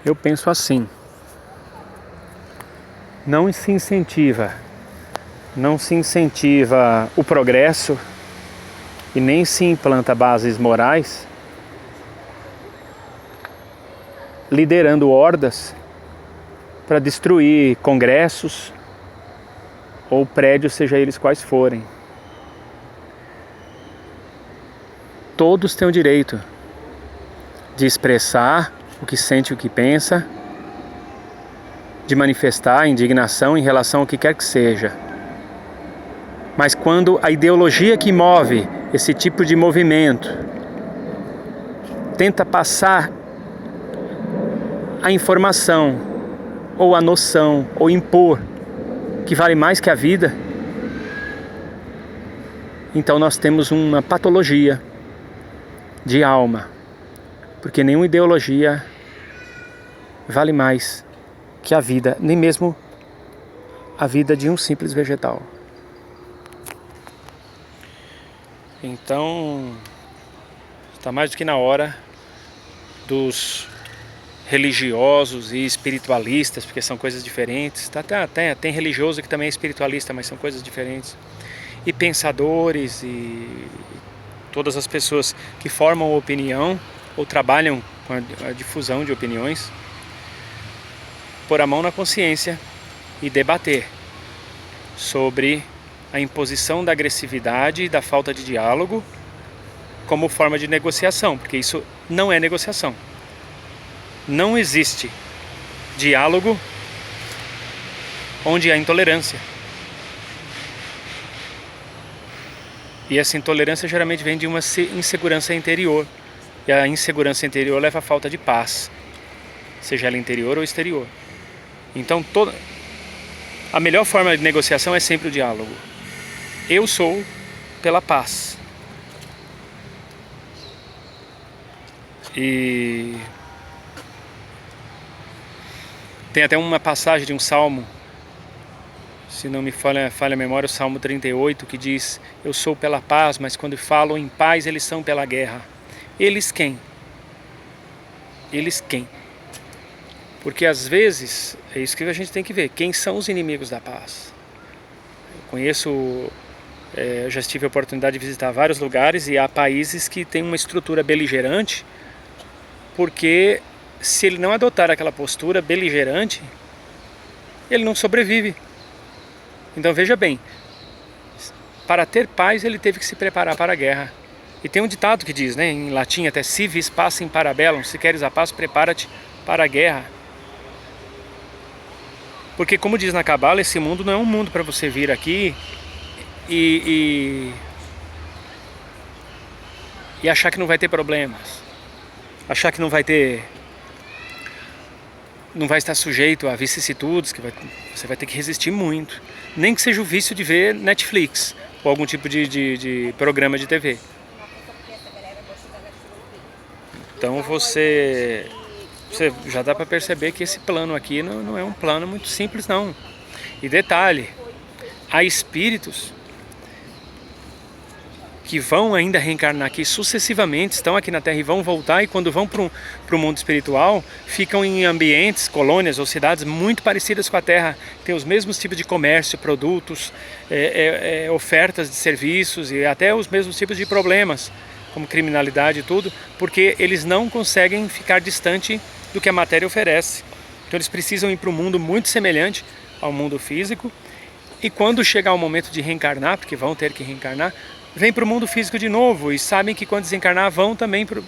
Eu penso assim. Não se incentiva o progresso e nem se implanta bases morais liderando hordas para destruir congressos ou prédios, seja eles quais forem. Todos têm o direito de expressar o que sente e o que pensa, de manifestar indignação em relação ao que quer que seja. Mas quando a ideologia que move esse tipo de movimento tenta passar a informação, ou a noção, ou impor que vale mais que a vida, então nós temos uma patologia de alma, porque nenhuma ideologia vale mais que a vida, nem mesmo a vida de um simples vegetal. Então, está mais do que na hora dos religiosos e espiritualistas, porque são coisas diferentes. Tem religioso que também é espiritualista, mas são coisas diferentes. E pensadores e todas as pessoas que formam opinião ou trabalham com a difusão de opiniões, pôr a mão na consciência e debater sobre a imposição da agressividade e da falta de diálogo como forma de negociação, porque isso não é negociação. Não existe diálogo onde há intolerância. E essa intolerância geralmente vem de uma insegurança interior. E a insegurança interior leva à falta de paz, seja ela interior ou exterior. Então a melhor forma de negociação é sempre o diálogo. Eu sou pela paz. E tem até uma passagem de um salmo, se não me falha a memória, o Salmo 38, que diz: eu sou pela paz, mas quando falam em paz, eles são pela guerra. Eles quem? Eles quem? Porque às vezes, é isso que a gente tem que ver, quem são os inimigos da paz. Eu conheço, eu já tive a oportunidade de visitar vários lugares e há países que têm uma estrutura beligerante, porque se ele não adotar aquela postura beligerante, ele não sobrevive. Então veja bem, para ter paz ele teve que se preparar para a guerra. E tem um ditado que diz, né, em latim até: si vis pacem para bellum, se queres a paz, prepara-te para a guerra. Porque, como diz na Cabala, esse mundo não é um mundo para você vir aqui e achar que não vai ter problemas, achar que não vai estar sujeito a vicissitudes, que você vai ter que resistir muito. Nem que seja o vício de ver Netflix ou algum tipo de programa de TV. Então você já dá para perceber que esse plano aqui não é um plano muito simples, não. E detalhe, há espíritos que vão ainda reencarnar aqui sucessivamente, estão aqui na Terra e vão voltar, e quando vão para o mundo espiritual, ficam em ambientes, colônias ou cidades muito parecidas com a Terra, tem os mesmos tipos de comércio, produtos, ofertas de serviços e até os mesmos tipos de problemas, como criminalidade e tudo, porque eles não conseguem ficar distante do que a matéria oferece. Então eles precisam ir para um mundo muito semelhante ao mundo físico, e quando chegar o momento de reencarnar, porque vão ter que reencarnar, vêm para o mundo físico de novo e sabem que quando desencarnar vão também para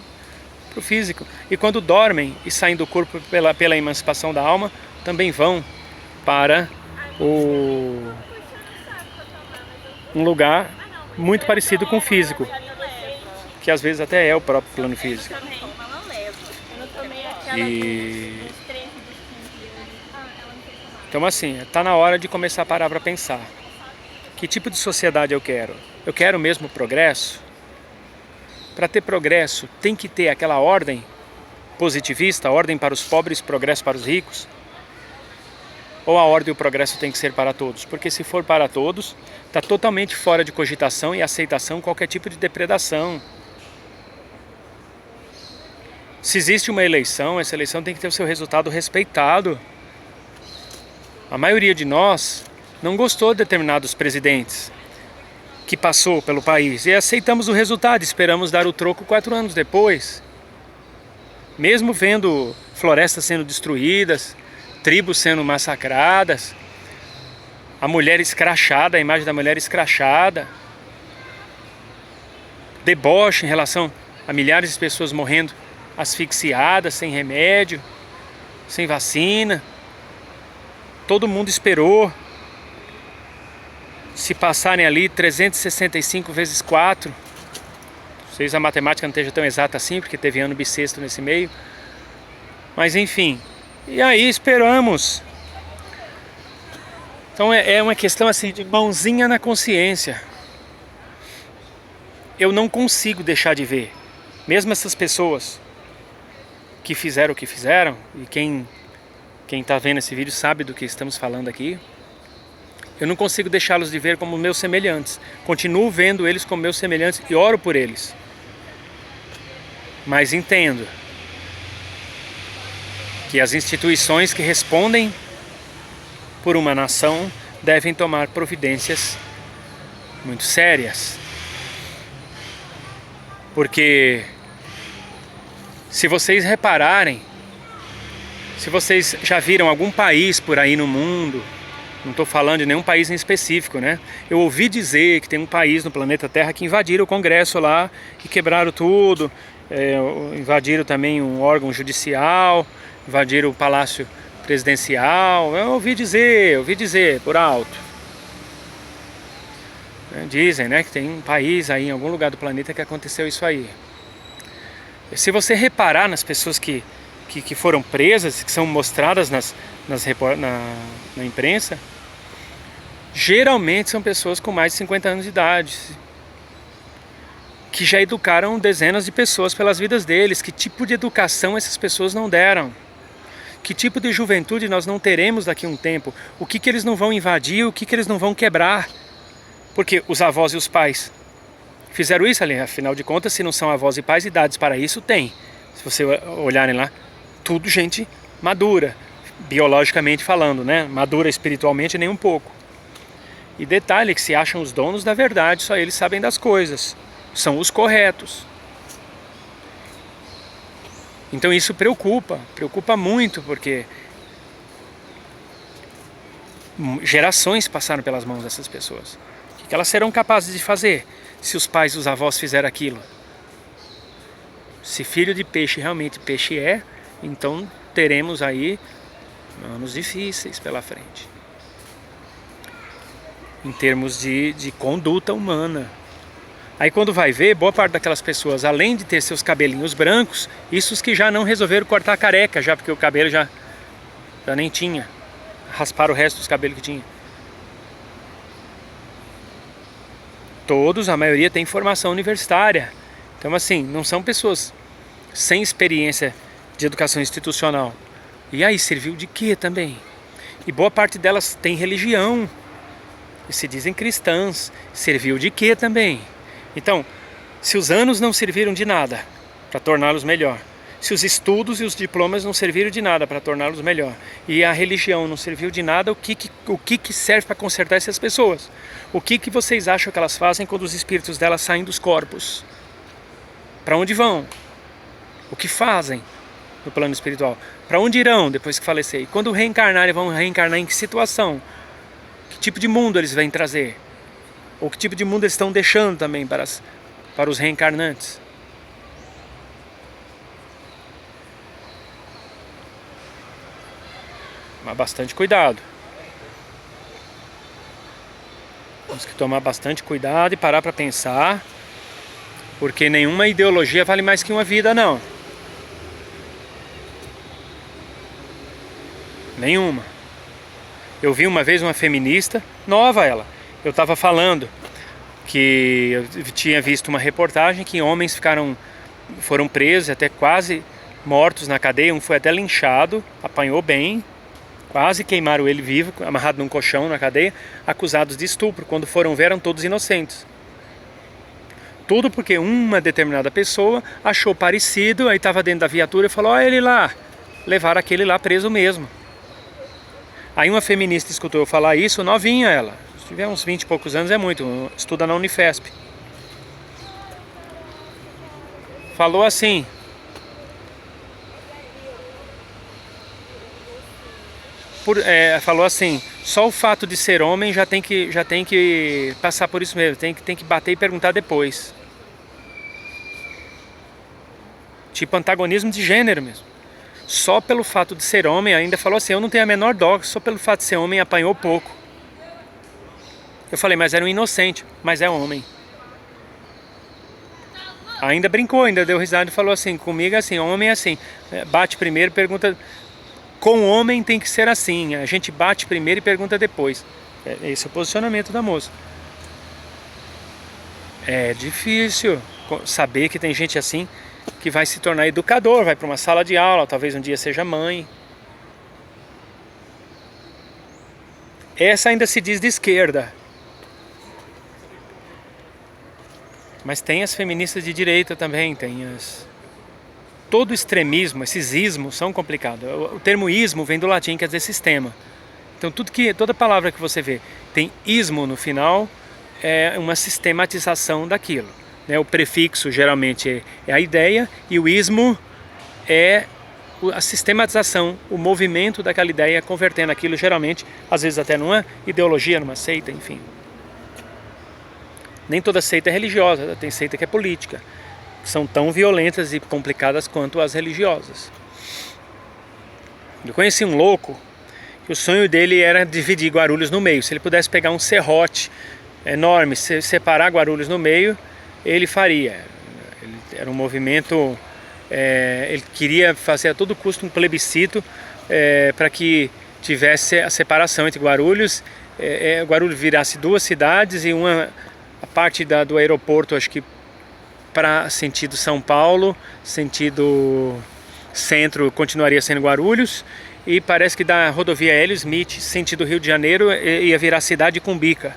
o físico. E quando dormem e saem do corpo pela emancipação da alma, também vão para um lugar muito parecido com o físico, que às vezes até é o próprio plano físico. Então assim, está na hora de começar a parar para pensar. Que tipo de sociedade eu quero? Eu quero mesmo progresso? Para ter progresso, tem que ter aquela ordem positivista, ordem para os pobres, progresso para os ricos? Ou a ordem e o progresso tem que ser para todos? Porque se for para todos, está totalmente fora de cogitação e aceitação qualquer tipo de depredação. Se existe uma eleição, essa eleição tem que ter o seu resultado respeitado. A maioria de nós não gostou de determinados presidentes que passou pelo país e aceitamos o resultado, esperamos dar o troco 4 anos depois. Mesmo vendo florestas sendo destruídas, tribos sendo massacradas, a mulher escrachada, a imagem da mulher escrachada, deboche em relação a milhares de pessoas morrendo asfixiadas, sem remédio, sem vacina. Todo mundo esperou. Se passarem ali 365 vezes 4, talvez a matemática não esteja tão exata assim, porque teve ano bissexto nesse meio. Mas enfim, e aí esperamos. Então é uma questão assim de mãozinha na consciência. Eu não consigo deixar de ver, mesmo essas pessoas que fizeram o que fizeram, e quem está vendo esse vídeo sabe do que estamos falando aqui, eu não consigo deixá-los de ver como meus semelhantes. Continuo vendo eles como meus semelhantes e oro por eles. Mas entendo que as instituições que respondem por uma nação devem tomar providências muito sérias. Porque se vocês repararem, se vocês já viram algum país por aí no mundo, não estou falando de nenhum país em específico, né? Eu ouvi dizer que tem um país no planeta Terra que invadiram o Congresso lá e quebraram tudo, invadiram também um órgão judicial, invadiram o Palácio Presidencial. Eu ouvi dizer por alto. Dizem, né, que tem um país aí em algum lugar do planeta que aconteceu isso aí. Se você reparar nas pessoas que foram presas, que são mostradas na imprensa, geralmente são pessoas com mais de 50 anos de idade, que já educaram dezenas de pessoas pelas vidas deles. Que tipo de educação essas pessoas não deram? Que tipo de juventude nós não teremos daqui a um tempo? O que eles não vão invadir, o que eles não vão quebrar? Porque os avós e os pais fizeram isso ali, afinal de contas, se não são avós e pais, idades para isso tem. Se você olharem lá, tudo gente madura, biologicamente falando, né? Madura espiritualmente nem um pouco. E detalhe que se acham os donos da verdade, só eles sabem das coisas, são os corretos. Então isso preocupa muito, porque gerações passaram pelas mãos dessas pessoas. O que elas serão capazes de fazer se os pais e os avós fizeram aquilo? Se filho de peixe realmente peixe é, então teremos aí anos difíceis pela frente, em termos de conduta humana. Aí quando vai ver, boa parte daquelas pessoas, além de ter seus cabelinhos brancos, isso os que já não resolveram cortar a careca, já porque o cabelo já nem tinha, rasparam o resto dos cabelos que tinha. Todos, a maioria tem formação universitária. Então assim, não são pessoas sem experiência de educação institucional. E aí, serviu de quê também? E boa parte delas tem religião e se dizem cristãs. Serviu de quê também? Então, se os anos não serviram de nada para torná-los melhor, se os estudos e os diplomas não serviram de nada para torná-los melhor, e a religião não serviu de nada, o que serve para consertar essas pessoas? O que vocês acham que elas fazem quando os espíritos delas saem dos corpos? Para onde vão? O que fazem no plano espiritual? Para onde irão depois que falecer? E quando reencarnarem, vão reencarnar em que situação? Que tipo de mundo eles vêm trazer? Ou que tipo de mundo eles estão deixando também para os reencarnantes? Mas bastante cuidado. Temos que tomar bastante cuidado e parar para pensar, porque nenhuma ideologia vale mais que uma vida, não. Nenhuma. Eu vi uma vez uma feminista, nova ela. Eu estava falando que eu tinha visto uma reportagem que homens foram presos, até quase mortos na cadeia. Um foi até linchado, apanhou bem, quase queimaram ele vivo, amarrado num colchão na cadeia, acusados de estupro. Quando foram ver, eram todos inocentes. tudo porque uma determinada pessoa achou parecido, aí estava dentro da viatura e falou, olha ele lá, levaram aquele lá preso mesmo. Aí uma feminista escutou eu falar isso, novinha ela, se tiver uns 20 e poucos anos é muito, estuda na Unifesp. Falou assim, falou assim, só o fato de ser homem já tem que passar por isso mesmo, tem que bater e perguntar depois. Tipo antagonismo de gênero mesmo. Só pelo fato de ser homem, ainda falou assim, eu não tenho a menor dó, só pelo fato de ser homem apanhou pouco. Eu falei, mas era um inocente, mas é homem. Ainda brincou, ainda deu risada e falou assim, comigo é assim, homem é assim, bate primeiro, pergunta... Com homem tem que ser assim, a gente bate primeiro e pergunta depois. Esse é o posicionamento da moça. É difícil saber que tem gente assim que vai se tornar educador, vai para uma sala de aula, talvez um dia seja mãe. Essa ainda se diz de esquerda. Mas tem as feministas de direita também, tem as... Todo extremismo, esses ismos são complicados. O termo ismo vem do latim, quer dizer sistema. Então toda palavra que você vê tem ismo no final, é uma sistematização daquilo. O prefixo geralmente é a ideia e o ismo é a sistematização, o movimento daquela ideia, convertendo aquilo geralmente, às vezes até numa ideologia, numa seita, enfim. Nem toda seita é religiosa, tem seita que é política. São tão violentas e complicadas quanto as religiosas. Eu conheci um louco que o sonho dele era dividir Guarulhos no meio. Se ele pudesse pegar um serrote enorme, separar Guarulhos no meio, ele faria. Era um movimento, ele queria fazer a todo custo um plebiscito para que tivesse a separação entre Guarulhos, Guarulhos virasse duas cidades e a parte do aeroporto, acho que para sentido São Paulo, sentido centro continuaria sendo Guarulhos, e parece que da rodovia Hélio Smith, sentido Rio de Janeiro, ia virar cidade de Cumbica.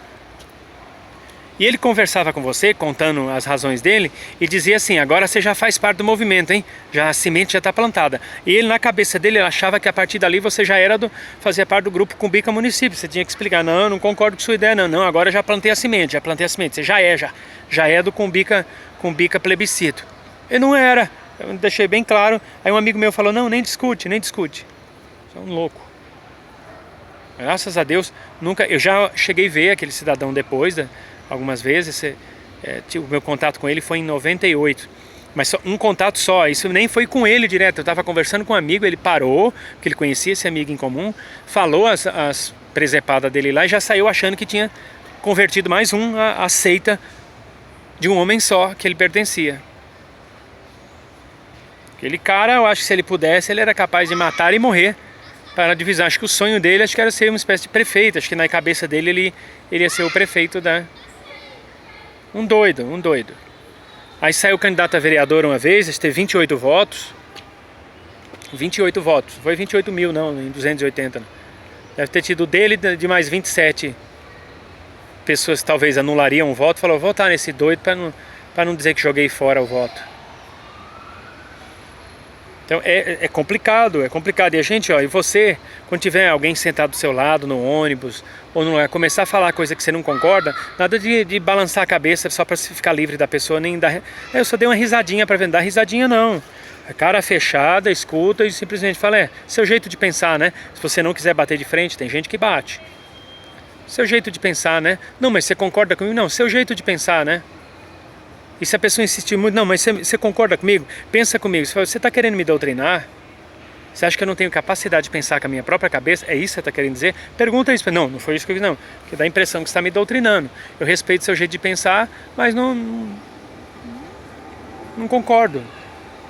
E ele conversava com você, contando as razões dele, e dizia assim, agora você já faz parte do movimento, hein? A semente já está plantada. E ele, na cabeça dele, ele achava que a partir dali você já fazia parte do grupo Cumbica Município. Você tinha que explicar, não, eu não concordo com sua ideia, não, agora já plantei a semente, você já é do Cumbica plebiscito. Eu não era, eu deixei bem claro. Aí um amigo meu falou, não, nem discute. Você é um louco. Graças a Deus, nunca. Eu já cheguei a ver aquele cidadão depois, algumas vezes. O meu contato com ele foi em 98. Mas só um contato só, isso nem foi com ele direto. Eu estava conversando com um amigo, ele parou, porque ele conhecia esse amigo em comum, falou as presepadas dele lá e já saiu achando que tinha convertido mais a seita de um homem só que ele pertencia. Aquele cara, eu acho que se ele pudesse, ele era capaz de matar e morrer para divisar. Acho que o sonho dele era ser uma espécie de prefeito. Acho que na cabeça dele ele ia ser o prefeito um doido. Aí saiu candidato a vereador uma vez, ele teve 28 votos. 28 votos, foi 28 mil não, em 280. Deve ter tido dele de mais 27 pessoas que talvez anulariam o voto. Falou, vou votar nesse doido para não dizer que joguei fora o voto. Então é complicado. E a gente, e você, quando tiver alguém sentado do seu lado no ônibus, ou começar a falar coisa que você não concorda, nada de balançar a cabeça só para ficar livre da pessoa, nem dar... Eu só dei uma risadinha para dar risadinha não. Cara fechada, escuta e simplesmente fala, seu jeito de pensar, né? Se você não quiser bater de frente, tem gente que bate. Seu jeito de pensar, né? Não, mas você concorda comigo? Não, seu jeito de pensar, né? E se a pessoa insistir muito, não, mas você concorda comigo? Pensa comigo, você está querendo me doutrinar? Você acha que eu não tenho capacidade de pensar com a minha própria cabeça? É isso que você está querendo dizer? Pergunta isso. Não foi isso que eu fiz, não. Porque dá a impressão que você está me doutrinando. Eu respeito seu jeito de pensar, mas não concordo.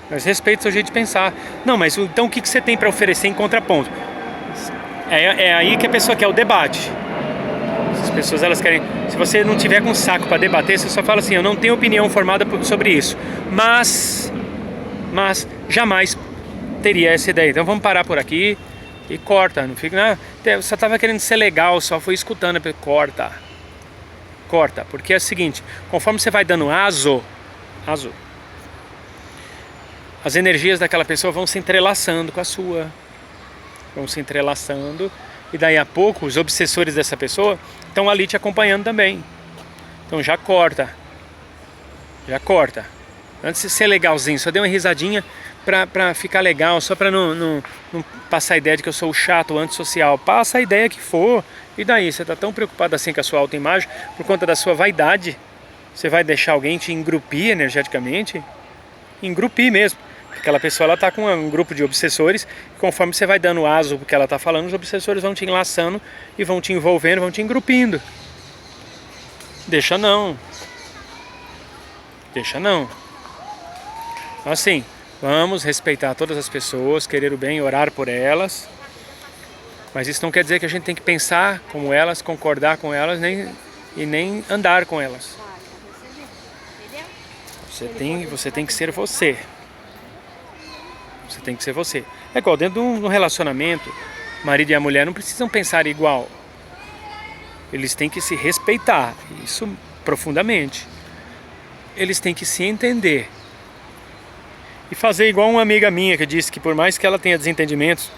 Mas respeito seu jeito de pensar. Não, mas então o que você tem para oferecer em contraponto? É aí que a pessoa quer o debate. As pessoas, elas querem... Se você não tiver com saco para debater, você só fala assim, eu não tenho opinião formada sobre isso. Mas jamais teria essa ideia. Então vamos parar por aqui e corta. Não fica... Você estava querendo ser legal, só foi escutando. Corta. corta, porque é o seguinte, conforme você vai dando aso, as energias daquela pessoa vão se entrelaçando com a sua, vão se entrelaçando, e daí a pouco os obsessores dessa pessoa estão ali te acompanhando também. Então já corta. Antes de ser legalzinho, só dei uma risadinha pra ficar legal, só pra não passar a ideia de que eu sou o chato, o antissocial. Passa a ideia que for, e daí? Você tá tão preocupado assim com a sua autoimagem, por conta da sua vaidade, você vai deixar alguém te engrupir energeticamente? Engrupir mesmo. Aquela pessoa, ela tá com um grupo de obsessores, conforme você vai dando aso porque ela tá falando, os obsessores vão te enlaçando e vão te envolvendo, vão te engrupindo. Deixa não. Assim, vamos respeitar todas as pessoas, querer o bem, orar por elas. Mas isso não quer dizer que a gente tem que pensar como elas, concordar com elas, nem andar com elas. Você tem que ser você. Você tem que ser você. É igual dentro de um relacionamento, o marido e a mulher não precisam pensar igual. Eles têm que se respeitar, isso profundamente. Eles têm que se entender. E fazer igual uma amiga minha que disse que por mais que ela tenha desentendimentos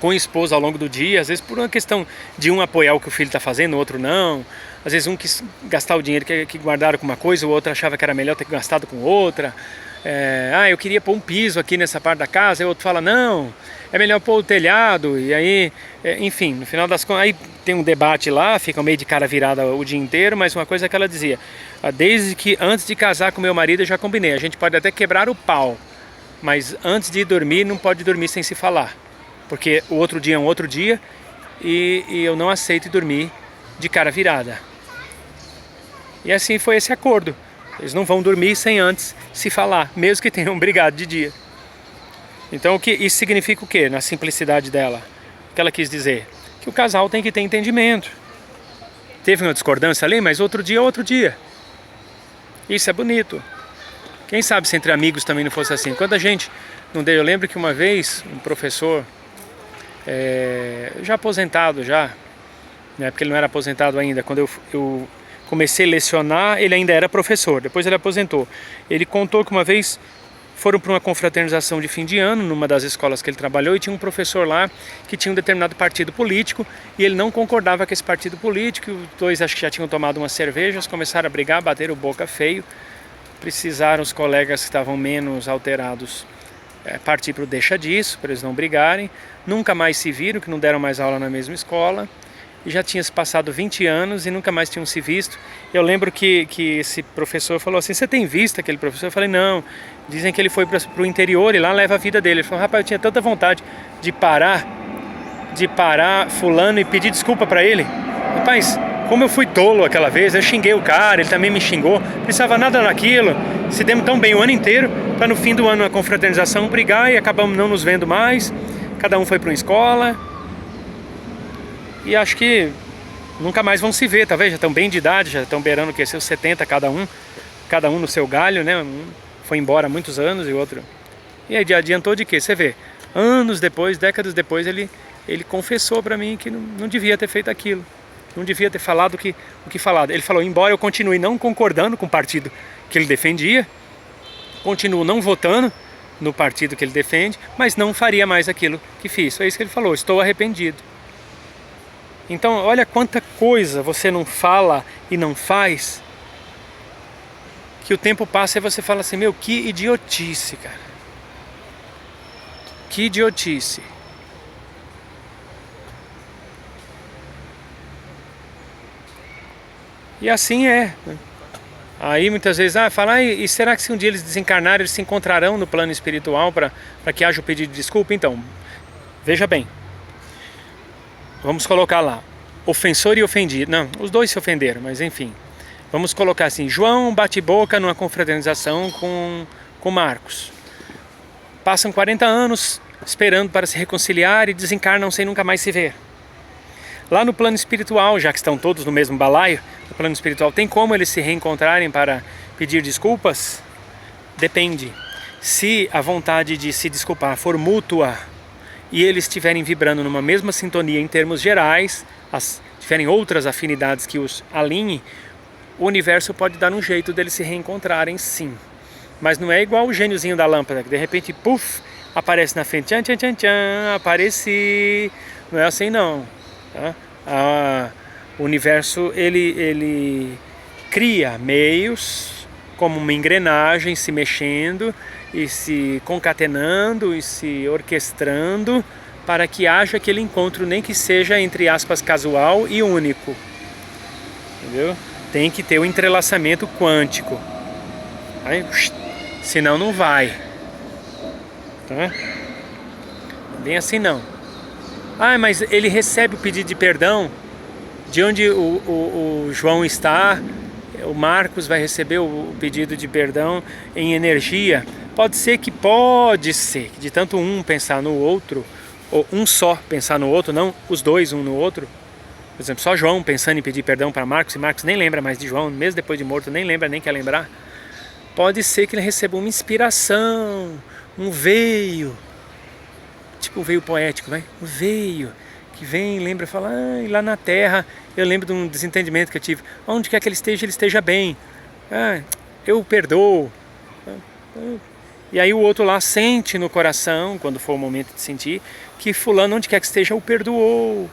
com a esposa ao longo do dia, às vezes por uma questão de um apoiar o que o filho está fazendo, o outro não. Às vezes um quis gastar o dinheiro que guardaram com uma coisa, o outro achava que era melhor ter gastado com outra. Eu queria pôr um piso aqui nessa parte da casa, e o outro fala, não, é melhor pôr o telhado, e aí, enfim, no final das contas, aí tem um debate lá, fica meio de cara virada o dia inteiro, mas uma coisa que ela dizia, desde que antes de casar com meu marido eu já combinei, a gente pode até quebrar o pau, mas antes de dormir não pode dormir sem se falar, porque o outro dia é um outro dia, e eu não aceito dormir de cara virada. E assim foi esse acordo. Eles não vão dormir sem antes se falar, mesmo que tenham brigado de dia. Então isso significa o quê? Na simplicidade dela, o que ela quis dizer? Que o casal tem que ter entendimento. Teve uma discordância ali, mas outro dia é outro dia. Isso é bonito. Quem sabe se entre amigos também não fosse assim. Quando a gente não deu, eu lembro que uma vez um professor, já aposentado já, né, porque ele não era aposentado ainda, quando eu comecei a lecionar, ele ainda era professor, depois ele aposentou. Ele contou que uma vez foram para uma confraternização de fim de ano, numa das escolas que ele trabalhou, e tinha um professor lá que tinha um determinado partido político, e ele não concordava com esse partido político, e os dois acho que já tinham tomado umas cervejas, começaram a brigar, bateram boca feio, precisaram os colegas que estavam menos alterados partir para o deixa disso, para eles não brigarem, nunca mais se viram, que não deram mais aula na mesma escola, e já tinha se passado 20 anos e nunca mais tinham se visto. Eu lembro que esse professor falou assim, você tem visto aquele professor? Eu falei, não, dizem que ele foi para o interior e lá leva a vida dele. Ele falou, rapaz, eu tinha tanta vontade de parar fulano e pedir desculpa para ele. Rapaz, como eu fui tolo aquela vez, eu xinguei o cara, ele também me xingou, não precisava nada daquilo, se demos tão bem o ano inteiro, para no fim do ano a confraternização brigar e acabamos não nos vendo mais, cada um foi para uma escola. E acho que nunca mais vão se ver, talvez já estão bem de idade, já estão beirando que seus 70 cada um no seu galho, né? Um foi embora há muitos anos e o outro. E aí adiantou de quê? Você vê, anos depois, décadas depois, ele confessou para mim que não devia ter feito aquilo, não devia ter falado o que falado. Ele falou, embora eu continue não concordando com o partido que ele defendia, continuo não votando no partido que ele defende, mas não faria mais aquilo que fiz. Foi isso que ele falou, estou arrependido. Então, olha quanta coisa você não fala e não faz, que o tempo passa e você fala assim, meu, que idiotice, cara. Que idiotice. E assim é. Aí muitas vezes, fala, e será que se um dia eles desencarnarem, eles se encontrarão no plano espiritual para que haja o pedido de desculpa? Então, veja bem. Vamos colocar lá, ofensor e ofendido. Não, os dois se ofenderam, mas enfim. Vamos colocar assim, João bate boca numa confraternização com Marcos. Passam 40 anos esperando para se reconciliar e desencarnam sem nunca mais se ver. Lá no plano espiritual, já que estão todos no mesmo balaio, no plano espiritual, tem como eles se reencontrarem para pedir desculpas? Depende. Se a vontade de se desculpar for mútua, e eles estiverem vibrando numa mesma sintonia em termos gerais, tiverem outras afinidades que os alinhem, o universo pode dar um jeito deles se reencontrarem, sim. Mas não é igual o gêniozinho da lâmpada, que de repente, puf, aparece na frente, tchan, tchan, tchan, tchan, apareci. Não é assim não. Tá? O universo, ele cria meios, como uma engrenagem se mexendo e se concatenando e se orquestrando para que haja aquele encontro, nem que seja, entre aspas, casual e único. Entendeu? Tem que ter o entrelaçamento quântico. Aí, senão não vai. Tá? Bem assim não. Mas ele recebe o pedido de perdão de onde o João está. O Marcos vai receber o pedido de perdão em energia. Pode ser, de tanto um pensar no outro, ou um só pensar no outro, não os dois um no outro. Por exemplo, só João pensando em pedir perdão para Marcos, e Marcos nem lembra mais de João, mesmo depois de morto, nem lembra, nem quer lembrar. Pode ser que ele receba uma inspiração, um veio, tipo um veio poético, vai? Um veio, que vem, lembra, fala, lá na Terra, eu lembro de um desentendimento que eu tive, onde quer que ele esteja bem, eu o perdoo. E aí o outro lá sente no coração, quando for o momento de sentir, que fulano, onde quer que esteja, o perdoou.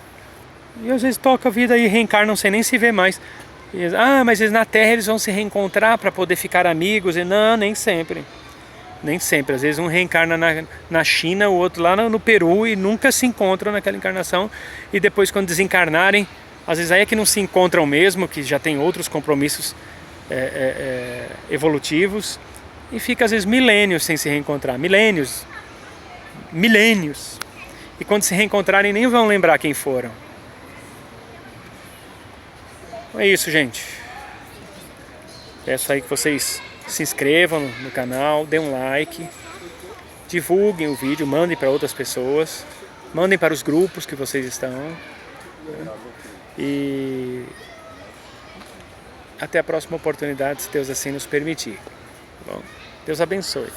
E às vezes toca a vida e reencarnam sem nem se ver mais. Mas eles, na Terra eles vão se reencontrar para poder ficar amigos. E não, nem sempre. Nem sempre. Às vezes um reencarna na China, o outro lá no Peru, e nunca se encontram naquela encarnação. E depois, quando desencarnarem, às vezes aí é que não se encontram mesmo, que já tem outros compromissos evolutivos. E fica às vezes milênios sem se reencontrar. Milênios. E quando se reencontrarem nem vão lembrar quem foram. É isso, gente. Peço aí que vocês se inscrevam no canal, dêem um like, divulguem o vídeo, mandem para outras pessoas, mandem para os grupos que vocês estão. E até a próxima oportunidade, se Deus assim nos permitir. Bom, Deus abençoe.